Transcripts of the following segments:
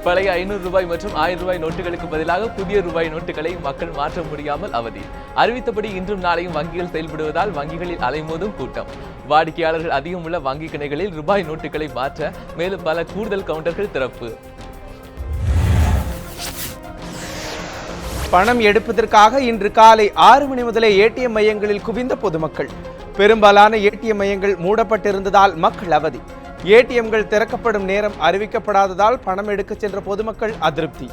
பழைய 500 ரூபாய் மற்றும் 1000 ரூபாய் நோட்டுகளுக்கு பதிலாக புதிய ரூபாய் நோட்டுகளை மக்கள் மாற்ற முடியாமல் அவதி. அறிவித்தபடி இன்றும் நாளையும் வங்கிகள் செயல்படுவதால் வங்கிகளில் அலைமோதும் கூட்டம். வாடிக்கையாளர்கள் அதிகம் உள்ள வங்கி கிளைகளில் ரூபாய் நோட்டுகளை மாற்ற மேலும் பல கூடுதல் கவுண்டர்கள் திறப்பு. பணம் எடுப்பதற்காக இன்று காலை 6 மணி முதலே ஏடிஎம் மையங்களில் குவிந்த பொதுமக்கள். பெரும்பாலான ஏடிஎம் மையங்கள் மூடப்பட்டிருந்ததால் மக்கள் அவதி. ஏடிஎம்கள் திறக்கப்படும் நேரம் அறிவிக்கப்படாததால் பணம் எடுக்க சென்ற பொதுமக்கள் அதிருப்தி.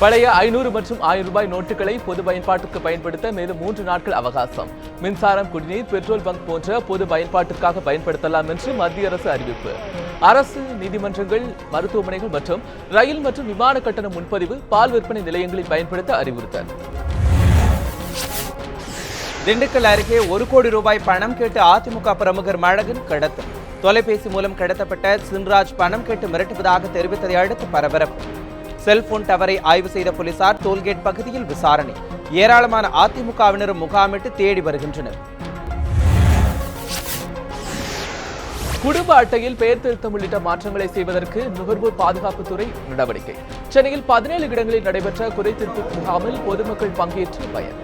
பழைய 500 மற்றும் 1000 ரூபாய் நோட்டுகளை பொது பயன்பாட்டுக்கு பயன்படுத்த மேலும் 3 நாட்கள் அவகாசம். மின்சாரம், குடிநீர், பெட்ரோல் பங்க் போன்ற பொது பயன்பாட்டிற்காக பயன்படுத்தலாம் என்று மத்திய அரசு அறிவிப்பு. அரசு, நீதிமன்றங்கள், மருத்துவமனைகள் மற்றும் ரயில் மற்றும் விமான கட்டண முன்பதிவு, பால் விற்பனை நிலையங்களில் பயன்படுத்த அறிவுறுத்தல். திண்டுக்கல் அருகே 1 கோடி ரூபாய் பணம் கேட்டு அதிமுக பிரமுகர் மழகன் கடத்தல். தொலைபேசி மூலம் கடத்தப்பட்ட சின்ராஜ் பணம் கேட்டு மிரட்டுவதாக தெரிவித்ததை அடுத்து பரபரப்பு. செல்போன் டவரை ஆய்வு செய்த போலீசார் டோல்கேட் பகுதியில் விசாரணை. ஏராளமான அதிமுகவினரும் முகாமிட்டு தேடி வருகின்றனர். குடும்ப அட்டையில் பெயர் திருத்தம் உள்ளிட்ட மாற்றங்களை செய்வதற்கு நுகர்வோர் பாதுகாப்புத்துறை நடவடிக்கை. சென்னையில் 17 இடங்களில் நடைபெற்ற குறைதீர்ப்பு முகாமில் பொதுமக்கள் பங்கேற்று பயன்.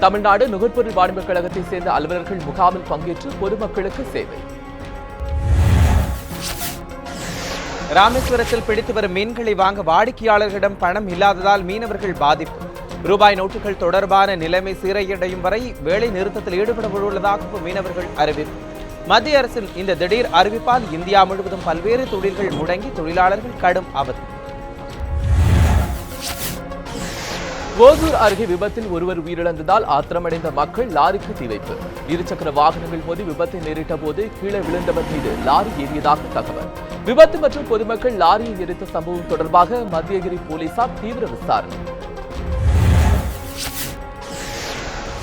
தமிழ்நாடு நுகர்பொருள் வாணிபக் கழகத்தை சேர்ந்த அலுவலர்கள் முகாமில் பங்கேற்று பொதுமக்களுக்கு சேவை. ராமேஸ்வரத்தில் பிடித்து வரும் மீன்களை வாங்க வாடிக்கையாளர்களிடம் பணம் இல்லாததால் மீனவர்கள் பாதிப்பு. ரூபாய் நோட்டுகள் தொடர்பான நிலைமை சீரடையும் வரை வேலை நிறுத்தத்தில் ஈடுபட உள்ளதாகவும் மீனவர்கள் அறிவிப்பு. மத்திய அரசின் இந்த திடீர் அறிவிப்பால் இந்தியா முழுவதும் பல்வேறு தொழில்கள் முடங்கி தொழிலாளர்கள் கடும் அவதி. ஓசூர் அருகே விபத்தில் ஒருவர் உயிரிழந்ததால் ஆத்திரமடைந்த மக்கள் லாரிக்கு தீ வைப்பு. இருசக்கர வாகனங்கள் மோதி விபத்தை நேரிட்ட போது கீழே விழுந்தவர் மீது லாரி ஏறியதாக தகவல். விபத்து மற்றும் பொதுமக்கள் லாரியை எரித்த சம்பவம் தொடர்பாக மத்தியகிரி போலீசார் தீவிர விசாரணை.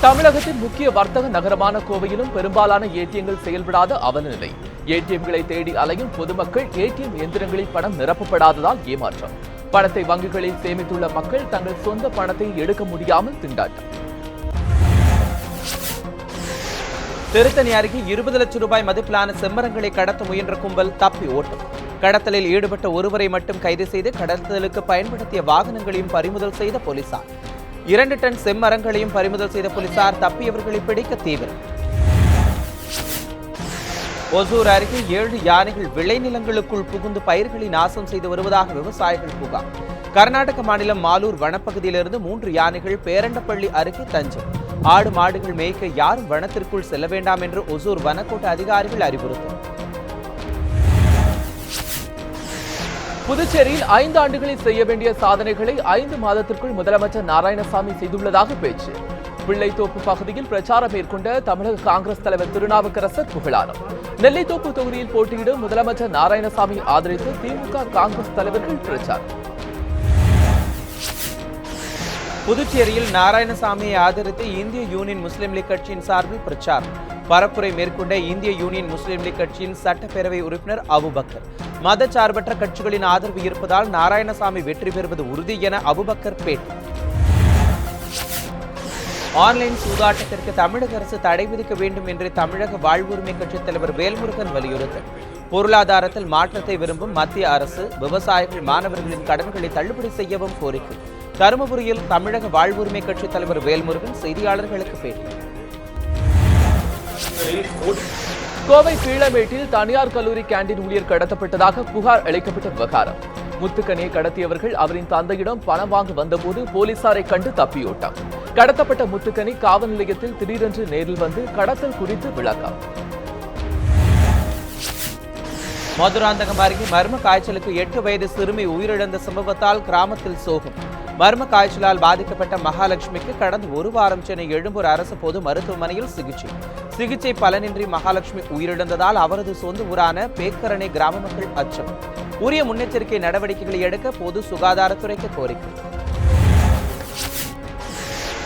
தமிழகத்தின் முக்கிய வர்த்தக நகரமான கோவையிலும் பெரும்பாலான ஏடிஎம்கள் செயல்படாத அவலநிலை. ஏடிஎம்களை தேடி அலையும் பொதுமக்கள் ஏடிஎம் எந்திரங்களில் பணம் நிரப்பப்படாததால் ஏமாற்றம். பணத்தை வங்கிகளில் சேமித்துள்ள மக்கள் தங்கள் சொந்த பணத்தை எடுக்க முடியாமல் திண்டாட்டம். திருத்தணி அருகே 20 லட்சம் ரூபாய் மதிப்பிலான செம்மரங்களை கடத்த முயன்ற கும்பல் தப்பி ஓட்டம். கடத்தலில் ஈடுபட்ட ஒருவரை மட்டும் கைது செய்து கடத்தலுக்கு பயன்படுத்திய வாகனங்களையும் பறிமுதல் செய்த போலீசார். 2 டன் செம்மரங்களையும் பறிமுதல் செய்த போலீசார் தப்பியவர்களை பிடிக்க தீவிரம். ஒசூர் அருகே 7 யானைகள் விளைநிலங்களுக்குள் புகுந்து பயிர்களை நாசம் செய்து வருவதாக விவசாயிகள் புகார். கர்நாடக மாநிலம் மாலூர் வனப்பகுதியிலிருந்து 3 யானைகள் பேரண்டப்பள்ளி அருகே தஞ்சம். ஆடு மாடுகள் மேய்க்க யாரும் வனத்திற்குள் செல்ல வேண்டாம் என்று ஒசூர் வனக்கோட்ட அதிகாரிகள் அறிவுறுத்தல். புதுச்சேரியில் 5 ஆண்டுகளில் செய்ய வேண்டிய சாதனைகளை 5 மாதத்திற்குள் முதலமைச்சர் நாராயணசாமி செய்துள்ளதாக பேச்சு. பிள்ளைத்தோப்பு பகுதியில் பிரச்சாரம் மேற்கொண்ட தமிழக காங்கிரஸ் தலைவர் திருநாவுக்கரசர் புகழாரம். நெல்லித்தோப்பு தொகுதியில் போட்டியிடும் முதலமைச்சர் நாராயணசாமி ஆதரித்து திமுக காங்கிரஸ் தலைவர்கள் பிரச்சாரம். புதுச்சேரியில் நாராயணசாமியை ஆதரித்து இந்திய யூனியன் முஸ்லிம் லீக் கட்சியின் சார்பில் பிரச்சாரம். பரப்புரை மேற்கொண்ட இந்திய யூனியன் முஸ்லிம் லீக் கட்சியின் சட்டப்பேரவை உறுப்பினர் அபுபக்கர். மதச்சார்பற்ற கட்சிகளின் ஆதரவு இருப்பதால் நாராயணசாமி வெற்றி பெறுவது உறுதி என அபுபக்கர் பேட்டி. ஆன்லைன் சூதாட்டத்திற்கு தமிழக அரசு தடை விதிக்க வேண்டும் என்று தமிழக வாழ்வுரிமை கட்சித் தலைவர் வேல்முருகன் வலியுறுத்தல். பொருளாதாரத்தில் மாற்றத்தை விரும்பும் மத்திய அரசு விவசாயிகள், மாணவர்களின் கடன்களை தள்ளுபடி செய்யவும் கோரிக்கை. தருமபுரியில் தமிழக வாழ்வுரிமை கட்சித் தலைவர் வேல்முருகன் செய்தியாளர்களுக்கு பேட்டி. கோவை பீளமேட்டில் தனியார் கல்லூரி கேண்டீன் ஊழியர் கடத்தப்பட்டதாக புகார் அளிக்கப்பட்ட விவகாரம். முத்துக்கனியை கடத்தியவர்கள் அவரின் தந்தையிடம் பணம் வாங்க வந்தபோது போலீசாரை கண்டு தப்பியோட்டம். கடத்தப்பட்ட முத்துக்கனி காவல் நிலையத்தில் திடீரென்று நேரில் வந்து கடத்தல் குறித்து விளக்கம். மதுராந்தகம் அருகே மர்ம காய்ச்சலுக்கு 8 வயது சிறுமி உயிரிழந்த சம்பவத்தால் கிராமத்தில் சோகம். மர்ம காய்ச்சலால் பாதிக்கப்பட்ட மகாலட்சுமிக்கு கடந்த 1 வாரம் சென்னை எழும்பூர் அரசு பொது மருத்துவமனையில் சிகிச்சை பலனின்றி மகாலட்சுமி உயிரிழந்ததால் அவரது சொந்த ஊரான பேக்கரணை கிராம மக்கள் அச்சம். உரிய முன்னெச்சரிக்கை நடவடிக்கைகளை எடுக்க பொது சுகாதாரத்துறைக்கு கோரிக்கை.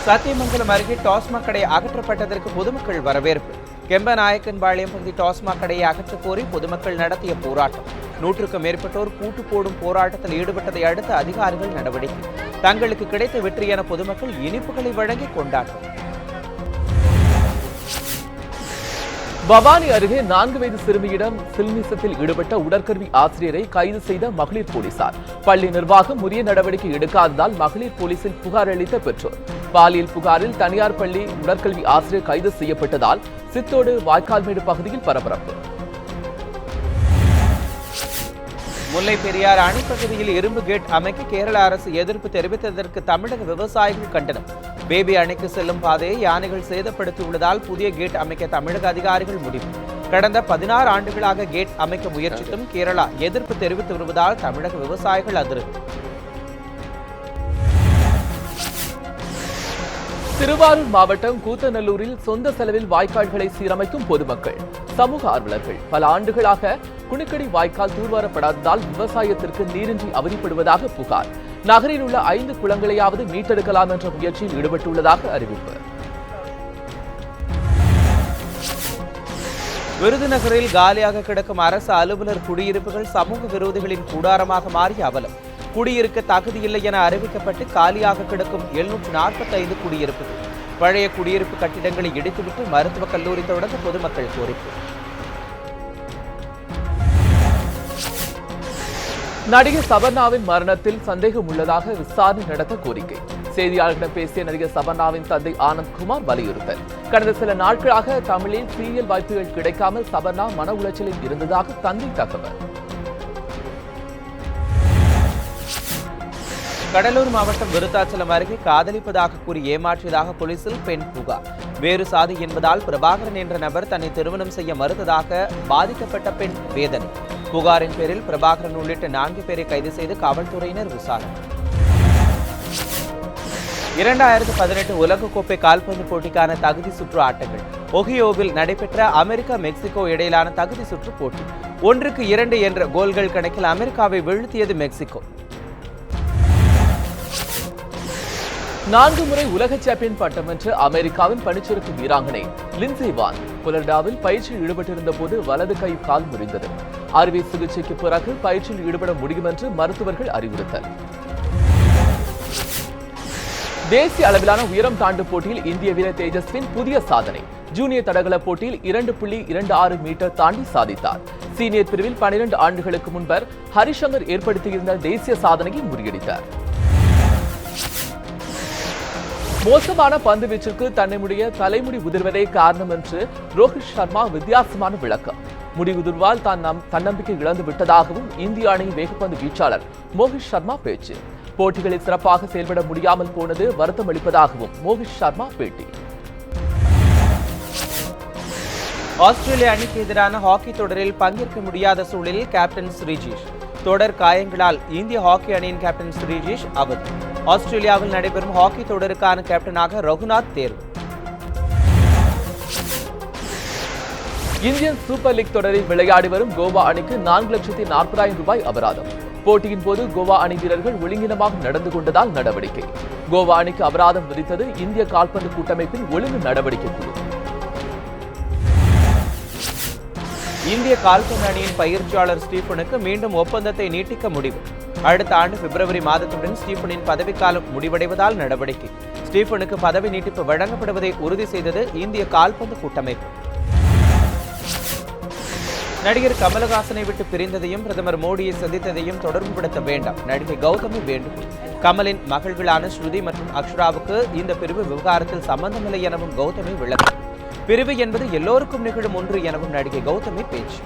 சத்தியமங்கலம் அருகே டாஸ்மாக் கடை அகற்றப்பட்டதற்கு பொதுமக்கள் வரவேற்பு. கெம்பநாயக்கன்பாளையம் பகுதி டாஸ்மாக் கடையை அகற்றக் கோரி பொதுமக்கள் நடத்திய போராட்டம். 100க்கும் மேற்பட்டோர் கூட்டு போடும் போராட்டத்தில் ஈடுபட்டதை அடுத்து அதிகாரிகள் நடவடிக்கை. தங்களுக்கு கிடைத்த வெற்றி என பொதுமக்கள் இனிப்புகளை வழங்கி கொண்டாட்டம். பவானி அருகே 4 வயது சிறுமியிடம் சில்மிசத்தில் ஈடுபட்ட உடற்கல்வி ஆசிரியரை கைது செய்த மகளிர் போலீசார். பள்ளி நிர்வாகம் உரிய நடவடிக்கை எடுக்காததால் மகளிர் போலீசில் புகார் அளித்த பெற்றோர். பாலியல் புகாரில் தனியார் பள்ளி உடற்கல்வி ஆசிரியர் கைது செய்யப்பட்டதால் சித்தோடு வாய்க்கால்மேடு பகுதியில் பரபரப்பு. முல்லை பெரியாறு அணைப்பகுதியில் இரும்பு கேட் அமைக்க கேரள அரசு எதிர்ப்பு தெரிவித்ததற்கு தமிழக விவசாயிகள் கண்டனம். பேபி அணைக்கு செல்லும் பாதையை யானைகள் சேதப்படுத்தியுள்ளதால் புதிய கேட் அமைக்க தமிழக அதிகாரிகள் முடிவு. கடந்த 16 ஆண்டுகளாக கேட் அமைக்க முயற்சித்தும் கேரளா எதிர்ப்பு தெரிவித்து வருவதால் தமிழக விவசாயிகள் அதிருப்தி. திருவாரூர் மாவட்டம் கூத்தநல்லூரில் சொந்த செலவில் வாய்க்கால்களை சீரமைக்கும் பொதுமக்கள். சமூக ஆர்வலர்கள் பல ஆண்டுகளாக குணிக்கடி வாய்க்கால் தூர்வாரப்படாததால் விவசாயத்திற்கு நீரின்றி அவதிப்படுவதாக புகார். நகரில் உள்ள 5 குளங்களையாவது மீட்டெடுக்கலாம் என்ற முயற்சியில் ஈடுபட்டுள்ளதாக அறிவிப்பு. விருதுநகரில் காலியாக கிடக்கும் அரசு அலுவலர் குடியிருப்புகள் சமூக விரோதிகளின் கூடாரமாக மாறிய அவலம். குடியிருக்க தகுதியில்லை என அறிவிக்கப்பட்டு காலியாக கிடக்கும் 745 குடியிருப்புகள். பழைய குடியிருப்பு கட்டிடங்களை இடித்துவிட்டு மருத்துவக் கல்லூரி தொடங்க பொதுமக்கள் கோரிக்கை. நடிகை சபர்ணாவின் மரணத்தில் சந்தேகம் உள்ளதாக விசாரணை நடத்த கோரிக்கை. செய்தியாளர்களிடம் பேசிய நடிகர் சபர்ணாவின் தந்தை ஆனந்த்குமார் வலியுறுத்தல். கடந்த சில நாட்களாக தமிழில் சீரியல் வாய்ப்புகள் கிடைக்காமல் சபர்ணா மன உளைச்சலில் இருந்ததாக தந்தை தகவல். கடலூர் மாவட்டம் விருத்தாச்சலம் அருகே காதலிப்பதாக கூறி ஏமாற்றியதாக போலீசில் பெண் புகார். வேறு சாதி என்பதால் பிரபாகரன் என்ற நபர் தன்னை திருமணம் செய்ய மறுத்ததாக பாதிக்கப்பட்ட பெண் வேதனை. புகாரின் பேரில் பிரபாகரன் உள்ளிட்ட 4 பேரை கைது செய்து காவல்துறையினர் விசாரணை. 2018 உலகக்கோப்பை கால்பந்து போட்டிக்கான தகுதி சுற்று ஆட்டங்கள். ஒஹியோவில் நடைபெற்ற அமெரிக்கா மெக்சிகோ இடையிலான தகுதி சுற்று போட்டி 1-2 என்ற கோல்கள் கணக்கில் அமெரிக்காவை வீழ்த்தியது மெக்சிகோ. 4 முறை உலக சாம்பியன் பட்டம் வென்ற அமெரிக்காவின் பனிச்சறுக்கு வீராங்கனை லிண்ட்சே வான் புலர்டாவில் பயிற்சியில் ஈடுபட்டிருந்த போது வலது கை கால் முறிந்தது. அறுவை சிகிச்சைக்கு பிறகு பயிற்சியில் ஈடுபட முடியும் என்று மருத்துவர்கள் அறிவுறுத்தல். தேசிய அளவிலான உயரம் தாண்டு போட்டியில் இந்திய வீரர் தேஜஸ்வின் புதிய சாதனை. ஜூனியர் தடகள போட்டியில் 2.26 மீட்டர் தாண்டி சாதித்தார். சீனியர் பிரிவில் 12 ஆண்டுகளுக்கு முன்பர் ஹரிசங்கர் ஏற்படுத்தியிருந்த தேசிய சாதனையை முறியடித்தார். மோசமான பந்து வீச்சுக்கு தன்னுடைய தலைமுடி உதிர்வதே காரணம் என்று ரோஹித் சர்மா வித்தியாசமான விளக்கம். முடி உதிர்வால் தான் தன்னம்பிக்கை இழந்து விட்டதாகவும் இந்திய அணியின் வேகப்பந்து வீச்சாளர் மோஹித் சர்மா பேச்சு. போட்டிகளில் சிறப்பாக செயல்பட முடியாமல் போனது வருத்தம் அளிப்பதாகவும் மோஹித் சர்மா பேட்டி. ஆஸ்திரேலிய அணிக்கு எதிரான ஹாக்கி தொடரில் பங்கேற்க முடியாத சூழலில் கேப்டன் ஸ்ரீஜேஷ். தொடர் காயங்களால் இந்திய ஹாக்கி அணியின் கேப்டன் ஸ்ரீஜேஷ் அவதி. ஆஸ்திரேலியாவில் நடைபெறும் ஹாக்கி தொடருக்கான கேப்டனாக ரகுநாத் தேர்வு. இந்தியன் சூப்பர் லீக் தொடரில் விளையாடி வரும் கோவா அணிக்கு 4,40,000 ரூபாய் அபராதம். போட்டியின் போது கோவா அணி வீரர்கள் ஒழுங்கினமாக நடந்து கொண்டதால் நடவடிக்கை. கோவா அணிக்கு அபராதம் விதித்தது இந்திய கால்பந்து கூட்டமைப்பின் ஒழுங்கு நடவடிக்கை குழு. இந்திய கால்பந்து அணியின் பயிற்சியாளர் ஸ்டீபனுக்கு மீண்டும் ஒப்பந்தத்தை நீட்டிக்க முடிவு. அடுத்த ஆண்டு பிப்ரவரி மாதத்துடன் ஸ்டீபனின் பதவிக்காலம் முடிவடைவதால் நடவடிக்கை. ஸ்டீபனுக்கு பதவி நீட்டிப்பு வழங்கப்படுவதை உறுதி செய்தது இந்திய கால்பந்து கூட்டமைப்பு. நடிகர் கமலஹாசனை விட்டு பிரிந்ததையும் பிரதமர் மோடியை சந்தித்ததையும் தொடர்புபடுத்த வேண்டாம் நடிகை கௌதமி வேண்டுகோள். கமலின் மகள்களான ஸ்ருதி மற்றும் அக்ஷராவுக்கு இந்த பிரிவு விவகாரத்தில் சம்பந்தமில்லை எனவும் கௌதமி விளக்கம். பிரிவு என்பது எல்லோருக்கும் நிகழும் ஒன்று எனவும் நடிகை கௌதமி பேச்சு.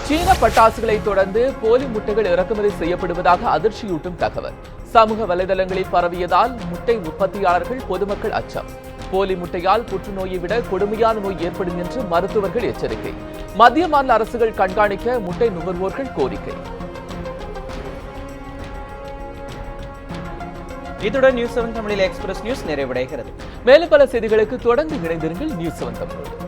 சீன பட்டாசுகளை தொடர்ந்து போலி முட்டைகள் இறக்குமதி செய்யப்படுவதாக அதிர்ச்சியூட்டும் தகவல் சமூக வலைதளங்களில் பரவியதால் முட்டை உற்பத்தியாளர்கள் பொதுமக்கள் அச்சம். போலி முட்டையால் புற்றுநோயை விட கொடுமையான நோய் ஏற்படும் என்று மருத்துவர்கள் எச்சரிக்கை. மத்திய மாநில அரசுகள் கண்காணிக்க முட்டை நுகர்வோர்கள் கோரிக்கை. இத்துடன் நியூஸ் 7 தமிழில் எக்ஸ்பிரஸ் நியூஸ் நிறைவடைகிறது. மேலும் பல செய்திகளுக்கு தொடர்ந்து இணைந்திருங்கள் நியூஸ் 7 தமிழ்.